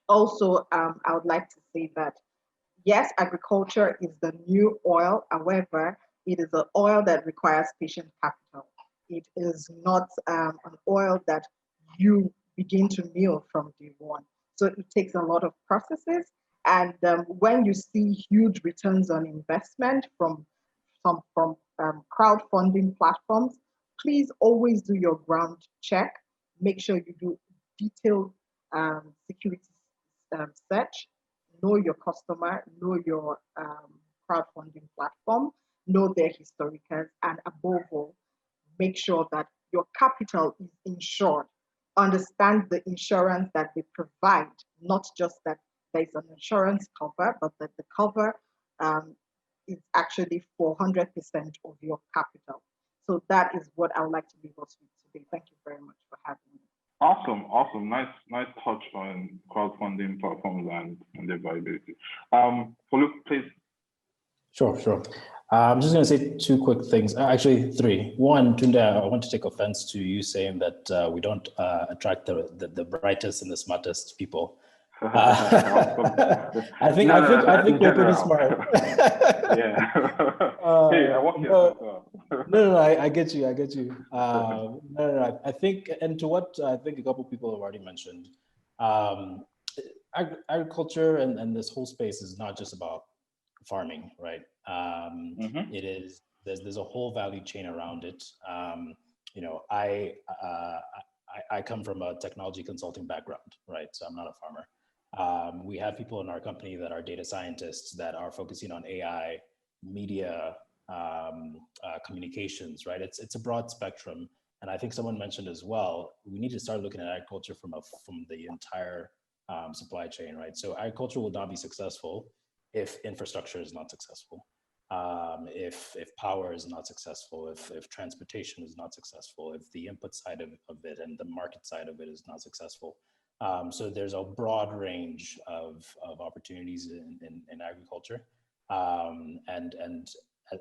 Also, I would like to say that, yes, agriculture is the new oil. However, it is an oil that requires patient capital. It is not an oil that you begin to mill from day one. So it takes a lot of processes. And when you see huge returns on investment from crowdfunding platforms, please always do your ground check. Make sure you do detailed security search. Know your customer, know your crowdfunding platform, know their historicals, and above all, make sure that your capital is insured. Understand the insurance that they provide, not just that there's an insurance cover, but that the cover is actually for 100% of your capital. So that is what I would like to be able to do today. Thank you very much for having me. Awesome. Nice touch on crowdfunding platforms and their viability. Folu, please. Sure. I'm just going to say two quick things, actually three. One, Tunde, I want to take offense to you saying that we don't attract the brightest and the smartest people. I think we're pretty smart. Yeah. Hey, I want you. No, I get you. No. I think, and to what I think a couple people have already mentioned, agriculture and this whole space is not just about farming, right? It is. There's a whole value chain around it. I come from a technology consulting background, right? So I'm not a farmer. We have people in our company that are data scientists that are focusing on AI, media, communications, right? It's a broad spectrum. And I think someone mentioned as well, we need to start looking at agriculture from the entire supply chain, right? So agriculture will not be successful if infrastructure is not successful, if power is not successful, if transportation is not successful, if the input side of it and the market side of it is not successful. So there's a broad range of opportunities in agriculture. And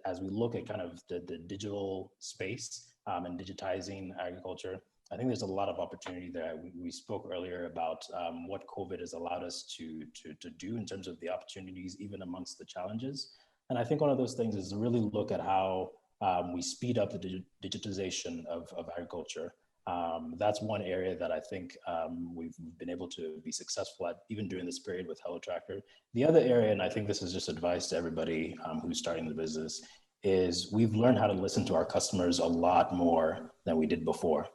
as we look at kind of the digital space and digitizing agriculture, I think there's a lot of opportunity there. We spoke earlier about what COVID has allowed us to do in terms of the opportunities, even amongst the challenges. And I think one of those things is to really look at how we speed up the digitization of agriculture. That's one area that I think we've been able to be successful at, even during this period with Hello Tractor. The other area, and I think this is just advice to everybody who's starting the business, is we've learned how to listen to our customers a lot more than we did before,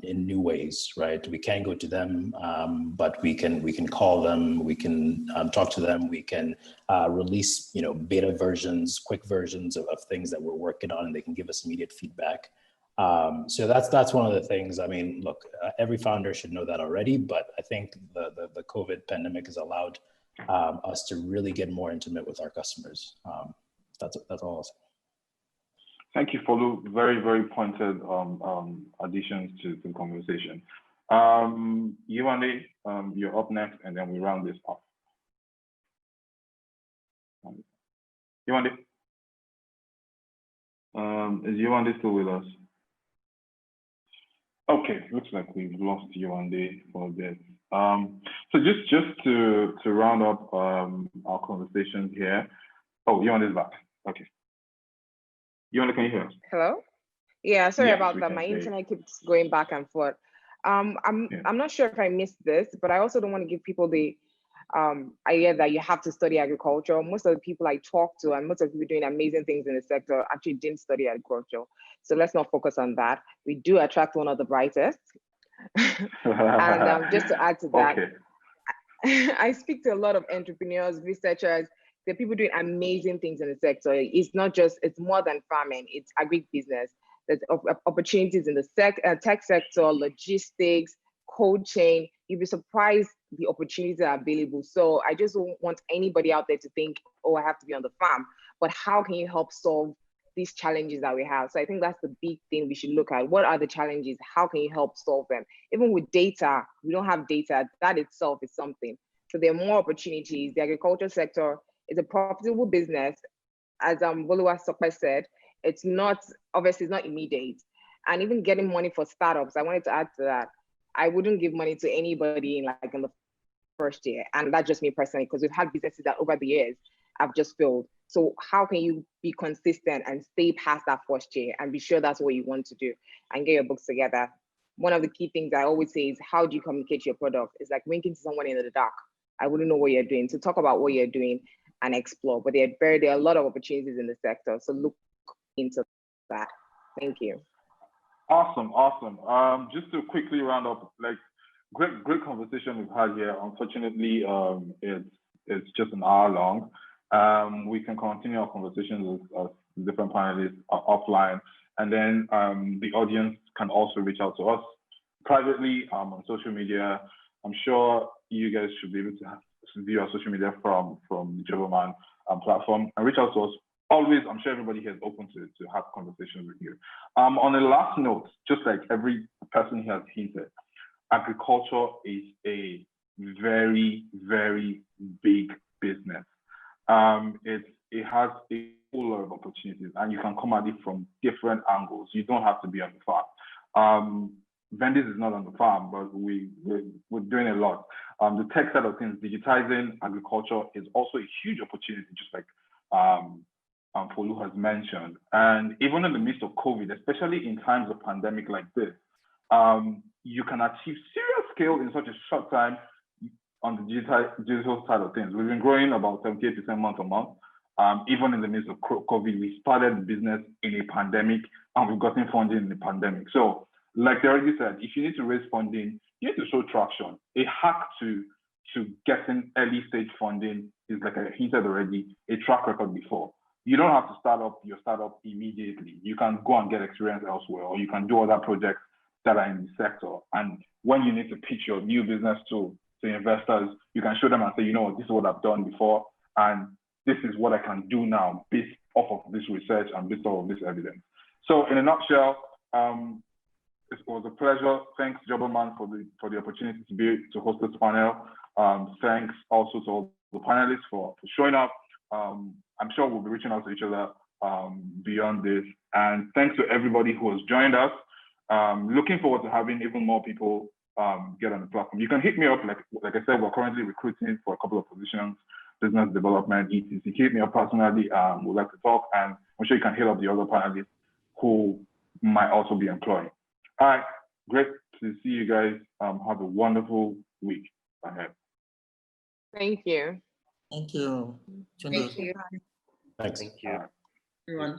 in new ways, right? We can go to them, but we can call them, we can talk to them, we can release, beta versions, quick versions of things that we're working on, and they can give us immediate feedback. So that's one of the things. I mean, look, every founder should know that already, but I think the COVID pandemic has allowed us to really get more intimate with our customers. That's all I'll say. Thank you, Folu. Very, very pointed additions to the conversation. Yewande, you're up next, and then we round this off. Yewande, is Yewande still with us? Okay, looks like we've lost Yewande for a bit. So just to round up our conversation here. Oh, Yewande is back. Okay. Yewande, can you hear us? Hello? Yeah, sorry Yes, about we that. can My hear you. internet keeps going back and forth. I'm not sure if I missed this, but I also don't want to give people the idea that you have to study agriculture. Most of the people I talk to and most of the people doing amazing things in the sector actually didn't study agriculture. So let's not focus on that. We do attract one of the brightest. And just to add to that, okay. I speak to a lot of entrepreneurs, researchers. There are people doing amazing things in the sector. It's more than farming, it's agri-business. There's opportunities in the tech sector, logistics, cold chain. You'll be surprised the opportunities that are available. So I just don't want anybody out there to think, oh, I have to be on the farm, but how can you help solve these challenges that we have? So I think that's the big thing we should look at. What are the challenges? How can you help solve them? Even with data, we don't have data. That itself is something. So there are more opportunities. The agriculture sector is a profitable business. As Boluwasope said, it's not immediate. And even getting money for startups, I wanted to add to that. I wouldn't give money to anybody in the first year. And that's just me personally, because we've had businesses that over the years have just failed. So how can you be consistent and stay past that first year and be sure that's what you want to do and get your books together? One of the key things I always say is, how do you communicate your product? It's like winking to someone in the dark. I wouldn't know what you're doing. So talk about what you're doing and explore. But there are a lot of opportunities in the sector. So look into that. Thank you. Awesome. Just to quickly round up, great conversation we've had here. Unfortunately, it's just an hour long. We can continue our conversations with different panelists offline, and then the audience can also reach out to us privately on social media. I'm sure you guys should be able to view our social media from the Jobberman platform and reach out to us. Always, I'm sure everybody here is open to have conversations with you. On a last note, just like every person here has hinted, agriculture is a very, very big business. It has a whole lot of opportunities, and you can come at it from different angles. You don't have to be on the farm. Vendis is not on the farm, but we're doing a lot. The tech side of things, digitizing agriculture is also a huge opportunity, just like Folu has mentioned. And even in the midst of COVID, especially in times of pandemic like this, you can achieve serious scale in such a short time on the digital side of things. We've been growing about 78% month on month. Even in the midst of COVID, we started the business in a pandemic, and we've gotten funding in the pandemic. So, like they already said, if you need to raise funding, you need to show traction. A hack to getting early stage funding is, like I hinted already, a track record before. you don't have to start up your startup immediately. You can go and get experience elsewhere, or you can do other projects that are in the sector. And when you need to pitch your new business to investors, you can show them and say, you know what, this is what I've done before, and this is what I can do now based off of this research and based off of this evidence. So in a nutshell, it was a pleasure. Thanks, Jobberman, for the opportunity to host this panel. Thanks also to all the panelists for showing up. I'm sure we'll be reaching out to each other beyond this. And thanks to everybody who has joined us. Looking forward to having even more people get on the platform. You can hit me up, like I said, we're currently recruiting for a couple of positions, business development, etc. Hit me up personally. We'd like to talk, and I'm sure you can hit up the other panelists who might also be employed. All right, great to see you guys. Have a wonderful week ahead. Thank you. Thank you. Thank you. Thanks. Thank you. Everyone.